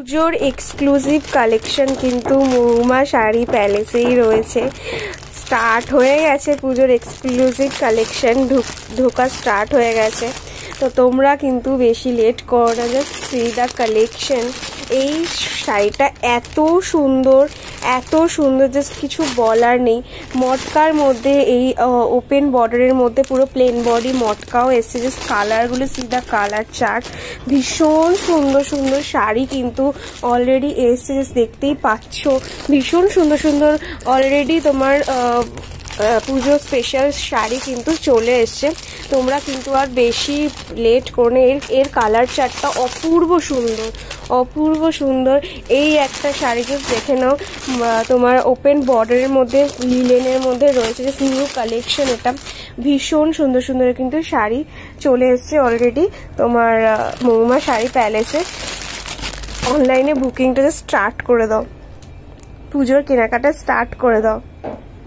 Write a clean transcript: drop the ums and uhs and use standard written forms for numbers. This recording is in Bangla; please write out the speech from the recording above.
পুজোর এক্সক্লুসিভ কালেকশন কিন্তু মহুমা শাড়ি প্যালেসেই রয়েছে। স্টার্ট হয়ে গেছে পুজোর এক্সক্লুসিভ কালেকশন, ঢোকা স্টার্ট হয়ে গেছে। তো তোমরা কিন্তু বেশি লেট করো না, জাস্ট সি দ্য কালেকশন। এই শাড়িটা এত সুন্দর জাস্ট কিছু বলার নেই। মটকার মধ্যে এই ওপেন বর্ডারের মধ্যে পুরো প্লেন বডি মটকাও এসছে। জাস্ট কালারগুলো সি দ্য কালার চার্ট, ভীষণ সুন্দর শাড়ি কিন্তু অলরেডি এসছে, জাস্ট দেখতেই পাচ্ছ। ভীষণ সুন্দর অলরেডি তোমার পুজো স্পেশাল শাড়ি কিন্তু চলে এসছে। তোমরা কিন্তু আর বেশি লেট করো না। এর কালার চার্টটা অপূর্ব সুন্দর। এই একটা শাড়ি জাস্ট দেখে নাও, তোমার ওপেন বর্ডারের মধ্যে লিলেনের মধ্যে রয়েছে, জাস্ট নিউ কালেকশন। এটা ভীষণ সুন্দর কিন্তু শাড়ি চলে এসছে অলরেডি তোমার মহুমা শাড়ি প্যালেসে। অনলাইনে বুকিংটা স্টার্ট করে দাও, পুজোর কেনাকাটা স্টার্ট করে দাও।